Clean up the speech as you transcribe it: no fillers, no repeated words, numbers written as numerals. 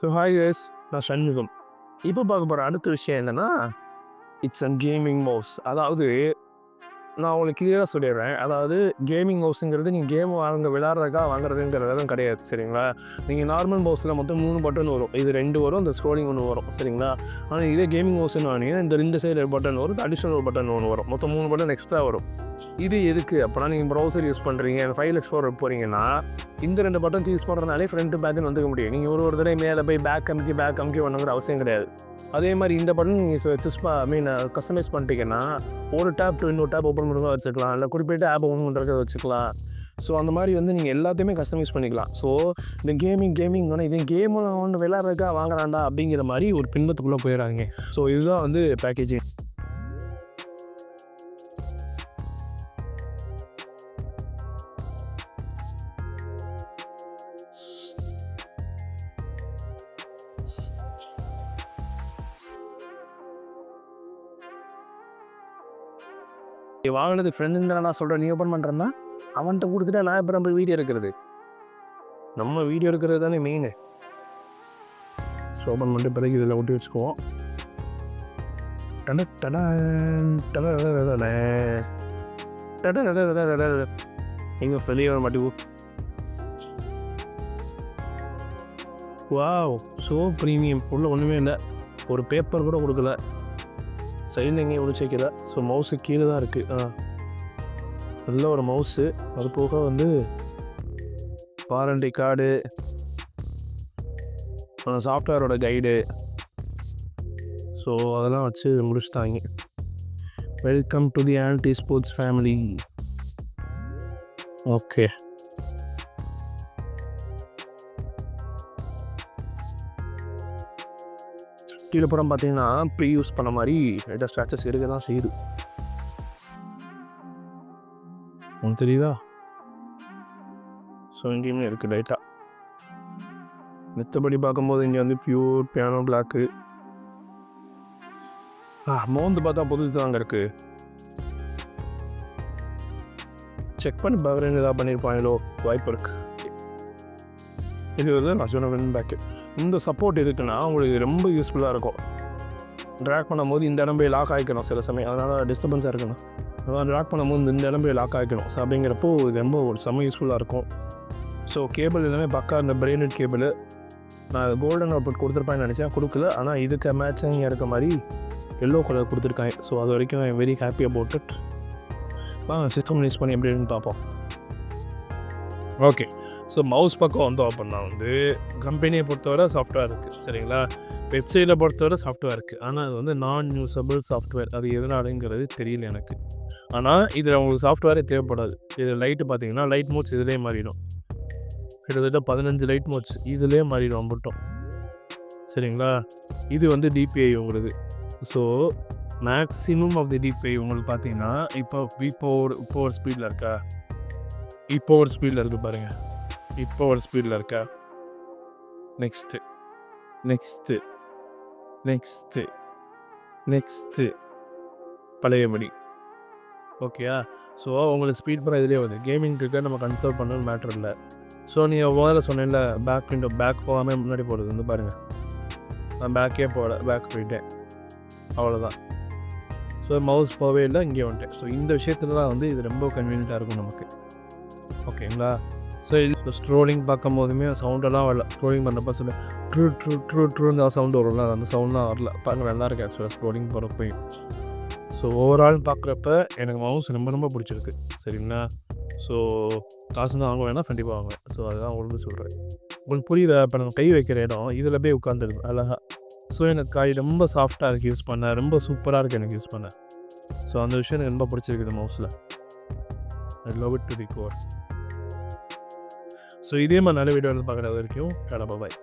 So hi guys, நான் சண்முகம். இப்போ பார்க்க போகிற அடுத்த விஷயம் என்னென்னா, இட்ஸ் அ கேமிங் மவுஸ். அதாவது நான் உங்களுக்கு கிளியராக சொல்லிடுறேன். அதாவது கேமிங் மவுஸுங்கிறது நீங்கள் கேம் விளையாடுறதுக்காக வாங்குறதுங்கிறதும் கிடையாது, சரிங்களா? நீங்கள் நார்மல் மவுஸில் மொத்தம் 3 பட்டன் வரும். இது 2 வரும், இந்த ஸ்க்ரோலிங் 1 வரும், சரிங்களா? ஆனால் இதே கேமிங் மவுஸ்ன்னு வாங்கினீங்கன்னா இந்த 2 சைடு பட்டன் வரும், அடிஷனல் பட்டன் 1 வரும். மொத்தம் 3 பட்டன் எக்ஸ்ட்ரா வரும். இது எதுக்கு அப்படின்னா, நீங்கள் ப்ரௌசர் யூஸ் பண்ணுறீங்க, ஃபைல் எக்ஸ்ப்ளோரர் போகிறீங்கன்னா இந்த 2 பட்டன் யூஸ் பண்ணுறதுனாலே ஃப்ரண்ட் பேக்குன்னு வந்துக்க முடியும். நீங்கள் ஒரு தடவை மேலே போய் பேக் அமுக்கி பண்ணுங்கிற அவசியம் கிடையாது. அதே மாதிரி இந்த பட்டன் நீங்கள் கஸ்டமைஸ் பண்ணிட்டீங்கன்னா ஒரு டேப் டு இன்னொரு டேப் ஓப்பன் பண்ணுறதா வச்சுக்கலாம், இல்லை குறிப்பிட்ட ஆப் ஓப்பன் பண்ணுறத வச்சுக்கலாம். ஸோ அந்த மாதிரி நீங்கள் எல்லாத்தையுமே கஸ்டமைஸ் பண்ணிக்கலாம். ஸோ இந்த கேமிங் இதே கேமில் விளையாடுறதுக்காக வாங்குறாண்டா அப்படிங்கிற மாதிரி ஒரு பின்பத்துக்குள்ளே போயிடறாங்க. ஸோ இதுதான் பேக்கேஜிங். வாங்கினது ஃப்ரெண்டுன்னு நான் சொல்கிறேன், நீ ஓப்பன் பண்ணுறேன்னா அவன்கிட்ட கொடுத்துட்டா நான் இப்போ நம்ம வீடியோ எடுக்கிறது, நம்ம வீடியோ எடுக்கிறது தானே மெயின். ஸோ ஓப்பன் பண்ணிட்டு பிறகு இதில் ஒட்டி வச்சுக்குவோம். எங்கே வெளியே வர மாட்டேங்குது. Wow, so premium. உள்ள ஒன்றுமே இல்லை, ஒரு பேப்பர் கூட கொடுக்கல, சைடில் எங்கேயும் ஒழிச்சு வைக்கல. ஸோ மவுஸு கீழே தான் இருக்குது. நல்ல ஒரு மவுஸு. அது போக வாரண்டி கார்டு, சாஃப்ட்வேரோட கைடு, ஸோ அதெல்லாம் வச்சு முடிச்சுட்டாங்க. Welcome to the and sports family. Okay, கீழே புறம் பார்த்தீங்கன்னா ப்ரீ யூஸ் பண்ண மாதிரி லைட்டாக ஸ்க்ராச்சஸ் எடுக்க தான் செய்யுது, உங்களுக்கு தெரியுதா? ஸோ இங்கேயுமே இருக்குது லைட்டாக. மித்தபடி பார்க்கும்போது இங்கே பியூர் பியானோ பிளாக்கு. மோந்து பார்த்தா புதுசு தாங்க இருக்குது. செக் பண்ணி பார்க்குறேன்னு ஏதாவது பண்ணியிருப்பாங்களோ, வாய்ப்பு இருக்குது. இது நான் சொன்ன பேக்கு. இந்த சப்போர்ட் எதுக்குன்னா உங்களுக்கு ரொம்ப யூஸ்ஃபுல்லாக இருக்கும். ட்ராக் பண்ணும்போது இந்த இடம் போய் லாக் ஆகிக்கணும் சில சமயம், அதனால் டிஸ்டர்பன்ஸாக இருக்கணும். அதான் ட்ராக் பண்ணும்போது இந்த இடம் போய் லாக் ஆகிக்கணும். ஸோ அப்படிங்கிறப்போ இது ரொம்ப செம்ம யூஸ்ஃபுல்லாக இருக்கும். ஸோ கேபிள் எல்லாமே பக்கா இந்த பிரெயினட் கேபிள். நான் கோல்டன் அவுட்புட் கொடுத்துருப்பேன்னு நினச்சேன், கொடுக்கல. ஆனால் இதுக்கு மேட்சிங் இருக்க மாதிரி எல்லோ கலர் கொடுத்துருக்காங்க. ஸோ அது வரைக்கும் I am very happy about it. System use பண்ணி எப்படி இருக்குன்னு பார்ப்போம். ஓகே, ஸோ மவுஸ் பக்கம் அப்படின்னா கம்பெனியை பொறுத்தவரை சாஃப்ட்வேர் இருக்குது, சரிங்களா? வெப்சைட்டை பொறுத்தவரை சாஃப்ட்வேர் இருக்குது. ஆனால் அது நான் யூஸபிள் சாஃப்ட்வேர். அது எதனாலங்கிறது தெரியல எனக்கு. ஆனால் இதில் உங்களுக்கு சாஃப்ட்வேரே தேவைப்படாது. இது லைட்டு பார்த்தீங்கன்னா லைட் மோட்ஸ் இதிலே மாறிடும். கிட்டத்தட்ட 15 லைட் மோட்ஸ் இதிலே மாறிடும் மட்டும், சரிங்களா? இது டிபிஐ உங்களுக்கு. So maximum of the DPI உங்களுக்கு பார்த்தீங்கன்னா இப்போ ஒரு ஸ்பீடில் இருக்கா, இப்போ ஒரு ஸ்பீடில் இருக்குது பாருங்கள், இப்போ ஒரு ஸ்பீடில் இருக்கா. நெக்ஸ்ட்டு பழையபடி. ஓகேயா? ஸோ உங்களுக்கு ஸ்பீட் பண்ண இதிலே கேமிங் இருக்க நம்ம கன்சர்வ் பண்ணணும்னு மேட்ரு இல்லை. ஸோ நீங்கள் முதல்ல சொன்னேன்ல பேக் போகாமல் முன்னாடி போடுறது பாருங்கள். நான் பேக்கே பேக் போயிட்டேன், அவ்வளோதான். ஸோ மவுஸ் போகவே இல்லை, இங்கே வந்துட்டேன். ஸோ இந்த விஷயத்துல தான் இது ரொம்ப கன்வீனியண்ட்டாக இருக்கும் நமக்கு, ஓகேங்களா? ஸோ இது ஸ்க்ரோலிங் பார்க்கும் போதுமே சவுண்டெல்லாம் வரல. ஸ்க்ரோலிங் பண்ணுறப்ப ட்ரூன்னு சவுண்டு வரும்ல, அந்த சவுண்ட்லாம் வரல. பார்க்க நல்லா இருக்குது ஆக்சுவலாக ஸ்க்ரோலிங் போகிறப்பையும். ஸோ ஓவரால் பார்க்குறப்ப எனக்கு மவுஸ் ரொம்ப பிடிச்சிருக்கு, சரிங்களா? ஸோ காசு தான் வாங்க வேணால் கண்டிப்பாக வாங்குவேன். ஸோ அதுதான் உங்களுக்கு சொல்கிறேன். உங்களுக்கு புரியுதா? இப்போ நம்ம கை வைக்கிற இடம் இதில் போய் உட்காந்துருக்கு அழகாக. ஸோ எனக்கு கை ரொம்ப சாஃப்டாக இருக்குது யூஸ் பண்ண, ரொம்ப சூப்பராக இருக்குது எனக்கு யூஸ் பண்ண. ஸோ அந்த விஷயம் எனக்கு ரொம்ப பிடிச்சிருக்குது மவுஸில். I love it to the core. So இதே மாதிரி நல்ல வீடியோ பார்க்குறது வரைக்கும் பாய்.